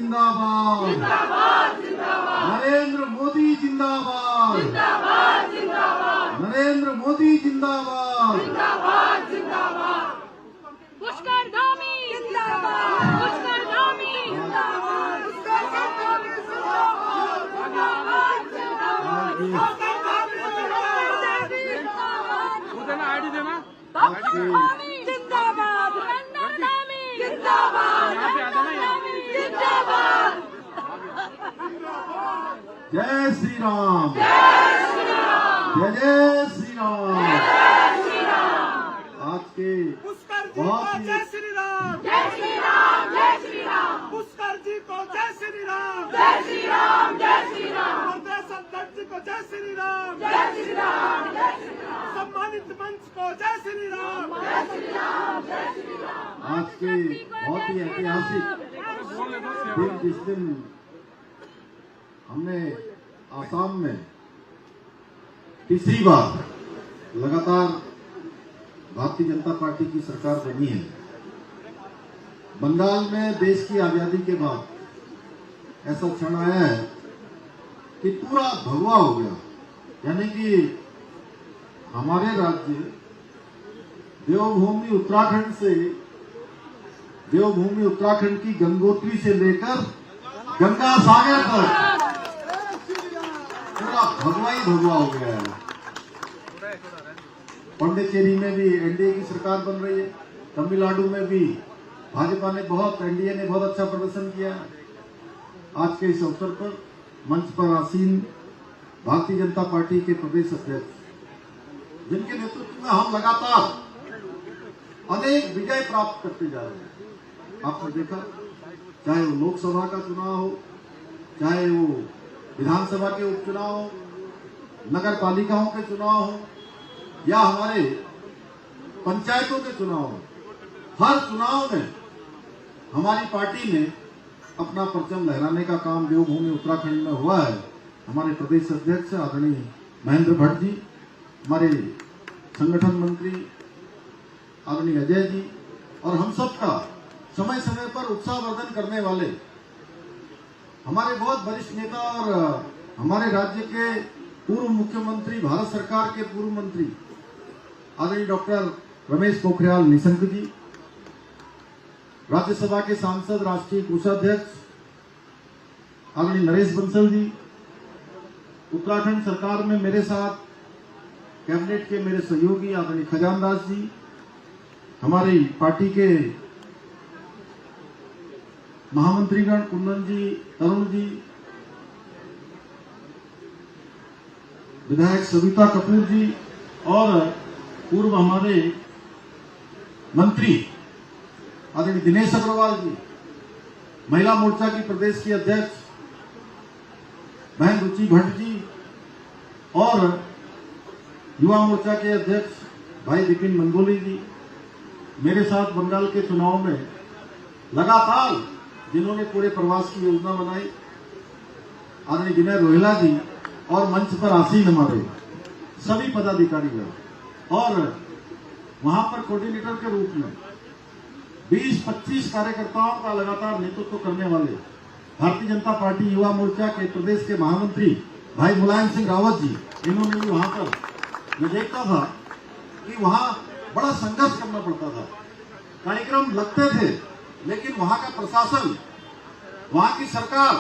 जिंदाबाद, नरेंद्र मोदी जिंदाबाद, नरेंद्र मोदी जिंदाबाद। पुष्कर धामी जिंदाबाद, पुष्कर धामी जिंदाबाद, पुष्कर धामी जिंदाबाद, देना आईडी देना धामी जिंदाबाद, धामी जिंदाबाद, यहाँ पे आ जाना यहाँ जिंदाबाद। जय श्री राम, जय जय श्री राम। आज के पुष्कर जी बहुत को ही जय श्री राम, जय श्री राम, जय श्री राम, पुष्कर जी को जय श्री राम, जय श्री राम, जय श्री राम, प्रदेश अध्यक्ष जी को जय श्री राम, जय श्री राम, जय श्री राम, सम्मानित मंच को जय श्री राम, जय श्री राम, जय श्री राम। आज के बहुत ही ऐतिहासिक दिन, जिस दिन हमने आसाम में तीसरी बार लगातार भारतीय जनता पार्टी की सरकार बनी है। बंगाल में देश की आजादी के बाद ऐसा क्षण आया है कि पूरा भगवा हो गया, यानी कि हमारे राज्य देवभूमि उत्तराखंड से, देवभूमि उत्तराखंड की गंगोत्री से लेकर गंगा सागर तक पूरा भगवा ही भगवा हो गया है। पांडिचेरी में भी एनडीए की सरकार बन रही है, तमिलनाडु में भी भाजपा ने एनडीए ने बहुत अच्छा प्रदर्शन किया है। आज के इस अवसर पर मंच पर आसीन भारतीय जनता पार्टी के प्रदेश अध्यक्ष, जिनके नेतृत्व में हम लगातार अनेक विजय प्राप्त करते जा रहे हैं। आपने देखा, चाहे वो लोकसभा का चुनाव हो, चाहे वो विधानसभा के उपचुनाव हो, नगर पालिकाओं के चुनाव हो, या हमारे पंचायतों के चुनाव हो, हर चुनाव में हमारी पार्टी ने अपना परचम लहराने का काम देवभूमि उत्तराखंड में हुआ है। हमारे प्रदेश अध्यक्ष आदरणीय महेंद्र भट्ट जी, हमारे संगठन मंत्री आदरणीय अजय जी, और हम सब का समय समय पर उत्साहवर्धन करने वाले हमारे बहुत वरिष्ठ नेता और हमारे राज्य के पूर्व मुख्यमंत्री, भारत सरकार के पूर्व मंत्री आदरणीय डॉक्टर रमेश पोखरियाल निशंक जी, राज्यसभा के सांसद, राष्ट्रीय कोषाध्यक्ष आदरणीय नरेश बंसल जी, उत्तराखंड सरकार में मेरे साथ कैबिनेट के मेरे सहयोगी आदरणीय खजानदास जी, हमारी पार्टी के महामंत्रीगण कुंदन जी, तरुण जी, विधायक सविता कपूर जी, और पूर्व हमारे मंत्री आदरणीय दिनेश अग्रवाल जी, महिला मोर्चा की प्रदेश की अध्यक्ष बहन रुचि भट्ट जी, और युवा मोर्चा के अध्यक्ष भाई विपिन मंगोली जी, मेरे साथ बंगाल के चुनाव में लगातार जिन्होंने पूरे प्रवास की योजना बनाई आदरणीय विनय रोहिला जी, और मंच पर आसीन हमारे सभी पदाधिकारीगण, और वहां पर कोऑर्डिनेटर के रूप में 20-25 कार्यकर्ताओं का लगातार नेतृत्व करने वाले भारतीय जनता पार्टी युवा मोर्चा के प्रदेश के महामंत्री भाई मुलायम सिंह रावत जी, इन्होंने भी वहां पर, मैं देखता था कि वहां बड़ा संघर्ष करना पड़ता था, कार्यक्रम लगते थे, लेकिन वहां का प्रशासन, वहां की सरकार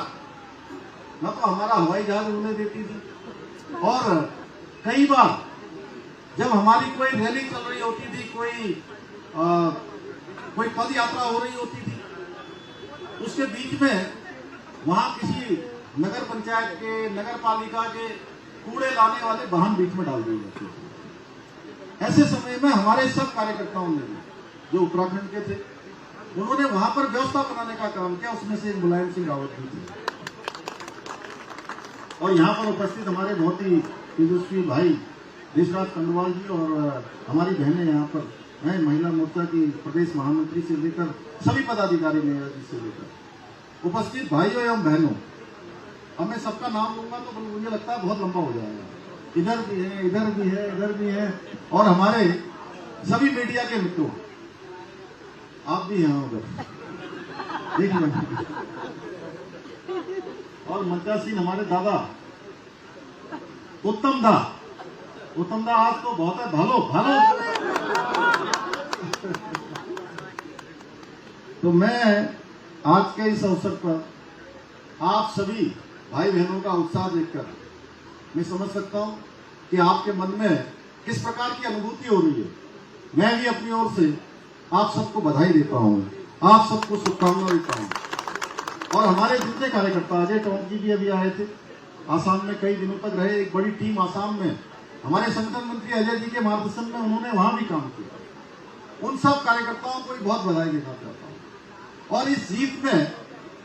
न तो हमारा हवाई जहाज उड़ने देती थी, और कई बार जब हमारी कोई रैली चल रही होती थी, कोई पद यात्रा हो रही होती थी, उसके बीच में वहां किसी नगर पंचायत के, नगर पालिका के कूड़े लाने वाले वाहन बीच में डाल दिए जाते थे। ऐसे समय में हमारे सब कार्यकर्ताओं ने, जो उत्तराखंड के थे, उन्होंने वहां पर व्यवस्था बनाने का काम किया। उसमें से मुलायम सिंह रावत भी थे, और यहाँ पर उपस्थित हमारे बहुत ही तेजस्वी भाई देशराज कंडवाल जी, और हमारी बहनें यहाँ पर हैं, महिला मोर्चा की प्रदेश महामंत्री से लेकर सभी पदाधिकारी से लेकर उपस्थित भाइयों एवं बहनों। अब मैं सबका नाम लूंगा तो मुझे लगता है बहुत लंबा हो जाएगा। इधर भी है, इधर भी है, इधर भी है, और हमारे सभी मीडिया के मित्रों, आप भी हैं उधर, देख लें। और मंचासीन हमारे दादा उत्तम दा आज तो बहुत है भालो तो मैं आज के इस अवसर पर आप सभी भाई बहनों का उत्साह देखकर मैं समझ सकता हूं कि आपके मन में किस प्रकार की अनुभूति हो रही है। मैं भी अपनी ओर से आप सबको बधाई देता हूं, आप सबको शुभकामनाएं देता हूं। और हमारे जितने कार्यकर्ता अजय टोंक जी भी अभी आए थे, आसाम में कई दिनों तक रहे, एक बड़ी टीम आसाम में हमारे संगठन मंत्री अजय जी के मार्गदर्शन में उन्होंने वहां भी काम किया। उन सब कार्यकर्ताओं को भी बहुत बधाई देना चाहता हूं। और इस जीत में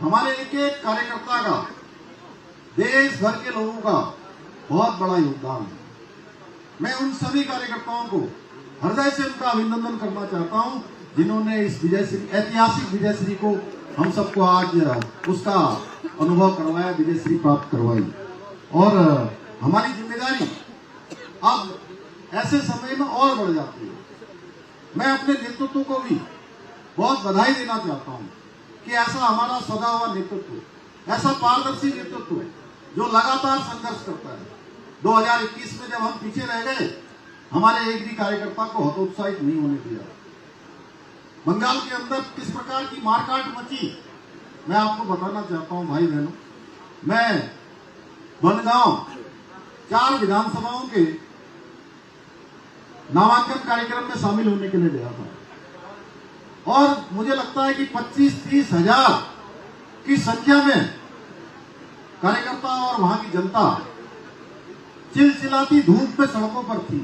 हमारे एक एक कार्यकर्ता का, देश भर के लोगों का बहुत बड़ा योगदान है। मैं उन सभी कार्यकर्ताओं को हृदय से उनका अभिनंदन करना चाहता हूं जिन्होंने इस विजयश्री, ऐतिहासिक विजयश्री को हम सबको आज उसका अनुभव करवाया, विजयश्री प्राप्त करवाई। और हमारी जिम्मेदारी अब ऐसे समय में और बढ़ जाती है। मैं अपने नेतृत्व को भी बहुत बधाई देना चाहता हूं कि ऐसा हमारा सदा हुआ नेतृत्व, ऐसा पारदर्शी नेतृत्व जो लगातार संघर्ष करता है। 2021 में जब हम पीछे रह गए, हमारे एक भी कार्यकर्ता को हतोत्साहित नहीं होने दिया। बंगाल के अंदर किस प्रकार की मारकाट मची, मैं आपको बताना चाहता हूं भाई बहनों। मैं बनगांव 4 विधानसभाओं के नामांकन कार्यक्रम में शामिल होने के लिए गया था और मुझे लगता है कि 25-30 हजार की संख्या में कार्यकर्ता और वहां की जनता चिलचिलाती धूप में सड़कों पर थी।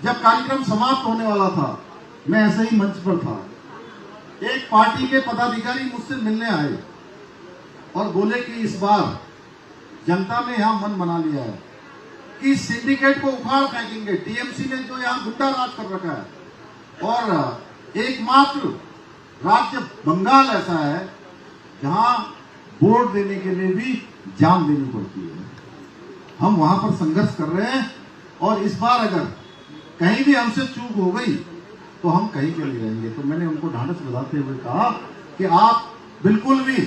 जब कार्यक्रम समाप्त होने वाला था, मैं ऐसे ही मंच पर था। एक पार्टी के पदाधिकारी मुझसे मिलने आए और बोले कि इस बार जनता ने यहां मन बना लिया है कि सिंडिकेट को उखाड़ फेंकेंगे। टीएमसी ने जो यहां गुंडा राज कर रखा है और एकमात्र राज्य बंगाल ऐसा है जहां वोट देने के लिए भी जान देनी पड़ती है। हम वहां पर संघर्ष कर रहे हैं और इस बार अगर कहीं भी हमसे चूक हो गई तो हम कहीं के लिए रहेंगे। तो मैंने उनको ढांढस बधाते हुए कहा कि आप बिल्कुल भी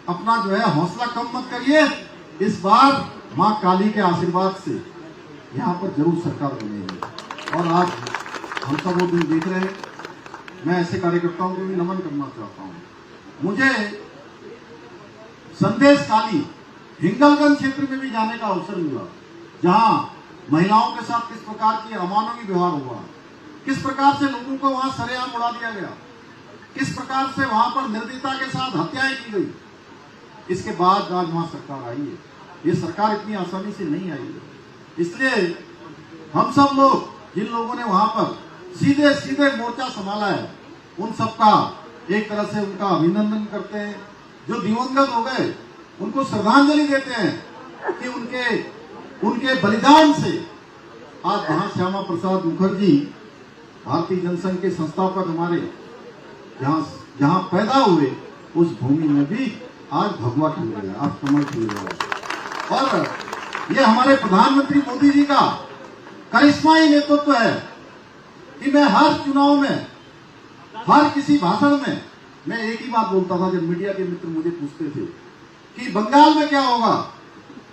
अपना जो है हौसला कम मत करिए। इस बार मां काली के आशीर्वाद से यहाँ पर जरूर सरकार बनेगी। और आज हम सब वो दिन देख रहे हैं। मैं ऐसे कार्यकर्ताओं को भी नमन करना चाहता हूँ। मुझे संदेश काली हिंगलगंज क्षेत्र में भी जाने का अवसर मिला, जहां महिलाओं के साथ किस प्रकार की अमानवीय व्यवहार हुआ, किस प्रकार से लोगों को वहां सरेआम उड़ा दिया गया, किस प्रकार से वहां पर निर्दयता के साथ हत्याएं की गई। इसके बाद आज वहां सरकार आई है। ये सरकार इतनी आसानी से नहीं आई है। इसलिए हम सब लोग, जिन लोगों ने वहां पर सीधे सीधे मोर्चा संभाला है, उन सबका एक तरह से उनका अभिनंदन करते हैं। जो दिवंगत हो गए उनको श्रद्धांजलि देते हैं कि उनके बलिदान से आज वहां श्यामा प्रसाद मुखर्जी, भारतीय जनसंघ के संस्थापक, हमारे जहां पैदा हुए उस भूमि में भी आज भगवा खिल गया, आज कमल खिल गया। और ये हमारे प्रधानमंत्री मोदी जी का करिश्माई नेतृत्व है कि मैं हर चुनाव में, हर किसी भाषण में मैं एक ही बात बोलता था। जब मीडिया के मित्र मुझे पूछते थे कि बंगाल में क्या होगा,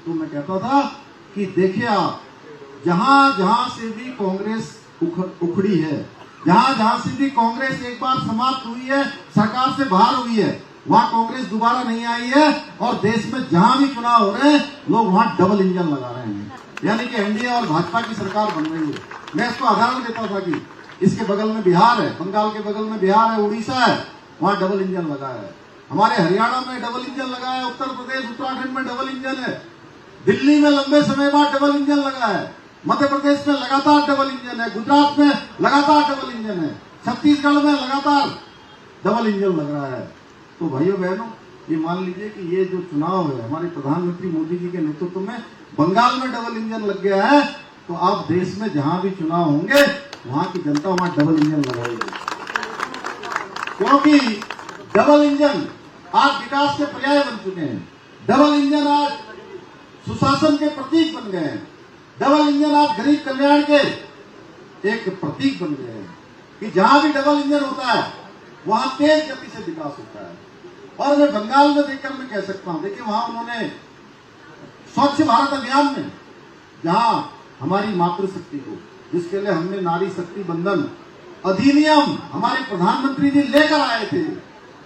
तो मैं कहता था कि देखिए आप, जहां जहां से भी कांग्रेस उखड़ी है, जहां जहां से भी कांग्रेस एक बार समाप्त हुई है, सरकार से बाहर हुई है, वहां कांग्रेस दोबारा नहीं आई है। और देश में जहां भी चुनाव हो रहे हैं, लोग वहां डबल इंजन लगा रहे हैं, यानी कि एनडीए और भाजपा की सरकार बन रही है। मैं इसको उदाहरण देता था कि इसके बगल में बिहार है, बंगाल के बगल में बिहार है, उड़ीसा है, वहां डबल इंजन लगा है। हमारे हरियाणा में डबल इंजन लगा है, उत्तर प्रदेश, उत्तराखंड में डबल इंजन है, दिल्ली में लंबे समय बाद डबल इंजन लगा है, मध्य प्रदेश में लगातार डबल इंजन है, गुजरात में लगातार डबल इंजन है, छत्तीसगढ़ में लगातार डबल इंजन लग रहा है। तो भाइयों बहनों, ये मान लीजिए कि ये जो चुनाव है हमारे प्रधानमंत्री मोदी जी के नेतृत्व में, बंगाल में डबल इंजन लग गया है, तो आप देश में जहां भी चुनाव होंगे वहां की जनता वहां डबल इंजन लगाएगी। क्योंकि डबल इंजन आज विकास के पर्याय बन चुके हैं, डबल इंजन आज सुशासन के प्रतीक बन गए हैं, डबल इंजन आज गरीब कल्याण के एक प्रतीक बन गए हैं कि जहां भी डबल इंजन होता है वहां तेज गति से विकास होता है। और मैं बंगाल में देखकर मैं कह सकता हूं, देखिए वहां उन्होंने स्वच्छ भारत अभियान में जहां हमारी मातृशक्ति को, जिसके लिए हमने नारी शक्ति बंधन अधिनियम हमारे प्रधानमंत्री जी लेकर आए थे,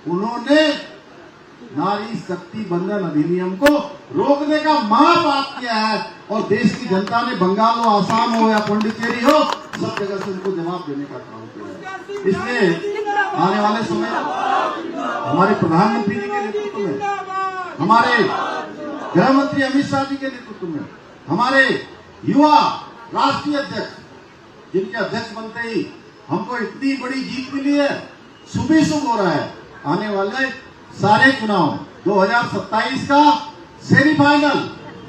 उन्होंने नारी शक्ति बंधन अधिनियम को रोकने का महापाप किया है। और देश की जनता ने बंगाल हो, आसाम हो या पांडिचेरी हो, सब जगह से उनको जवाब देने का काम किया है। इसलिए आने वाले समय हमारे प्रधानमंत्री जी के नेतृत्व में, हमारे गृह मंत्री अमित शाह जी के नेतृत्व में, हमारे युवा राष्ट्रीय अध्यक्ष, जिनके अध्यक्ष बनते ही हमको इतनी बड़ी जीत मिली है, शुभ ही शुभ हो रहा है। आने वाले सारे चुनाव 2027 का सेमीफाइनल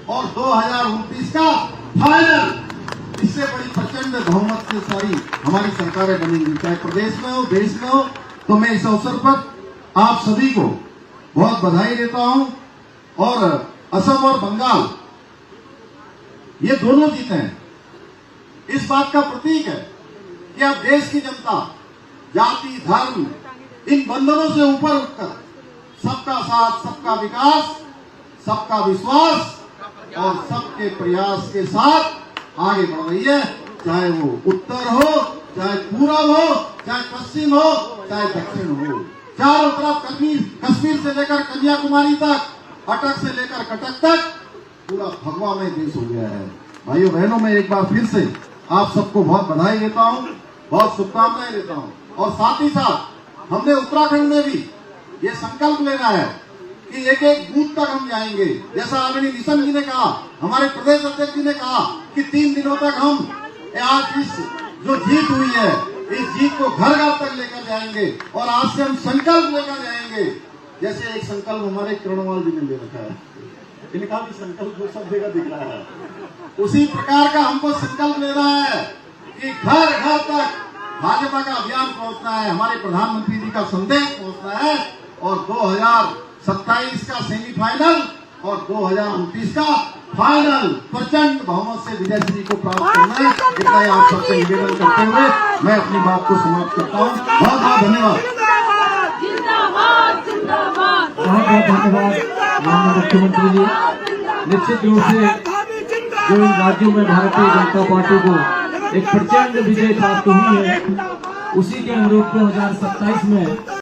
और 2029 का फाइनल, इससे बड़ी प्रचंड बहुमत से सारी हमारी सरकारें बनेंगी, चाहे प्रदेश में हो, देश में हो। तो मैं इस अवसर पर आप सभी को बहुत बधाई देता हूं। और असम और बंगाल ये दोनों जीते हैं, इस बात का प्रतीक है कि अब देश की जनता जाति धर्म इन बंधनों से ऊपर उठकर सबका साथ, सबका विकास, सबका विश्वास और सबके प्रयास के साथ आगे बढ़ रही है। चाहे वो उत्तर हो, चाहे पूरब हो, चाहे पश्चिम हो, चाहे दक्षिण हो, चारों तरफ कश्मीर से लेकर कन्याकुमारी तक, अटक से लेकर कटक तक पूरा भगवा में देश हो गया है। भाइयों बहनों, मैं एक बार फिर से आप सबको बहुत बधाई देता हूं, बहुत शुभकामनाएं देता हूं। और साथ ही साथ हमने उत्तराखंड में भी ये संकल्प लेना है कि एक एक बूथ तक हम जाएंगे। जैसा आदरणीय निशंक जी ने कहा, हमारे प्रदेश अध्यक्ष जी ने कहा कि 3 दिनों तक हम आज इस जो जीत हुई है, इस जीत को घर घर तक लेकर जाएंगे। और आज से हम संकल्प लेकर जाएंगे, जैसे एक संकल्प हमारे किरणवाल जी ने ले रखा है, इनका भी संकल्प वो सब जगह दिख रहा है। उसी प्रकार का हमको संकल्प लेना है कि घर घर तक भाजपा का अभियान पहुंचना है, हमारे प्रधानमंत्री जी का संदेश पहुंचना है। और 2027 का सेमीफाइनल और 2029 का फाइनल प्रचंड बहुमत से विजय श्री को प्राप्त करना है। इतना ही आप सबसे निवेदन करते हुए मैं अपनी बात को समाप्त करता हूँ। बहुत बहुत धन्यवाद। जिंदाबाद जिंदाबाद बहुत बहुत धन्यवाद माननीय मुख्यमंत्री जी। निश्चित रूप से जो इन राज्यों में भारतीय जनता पार्टी को एक प्रचंड विजय प्राप्त हुई है, उसी के अनुरूप 2027 में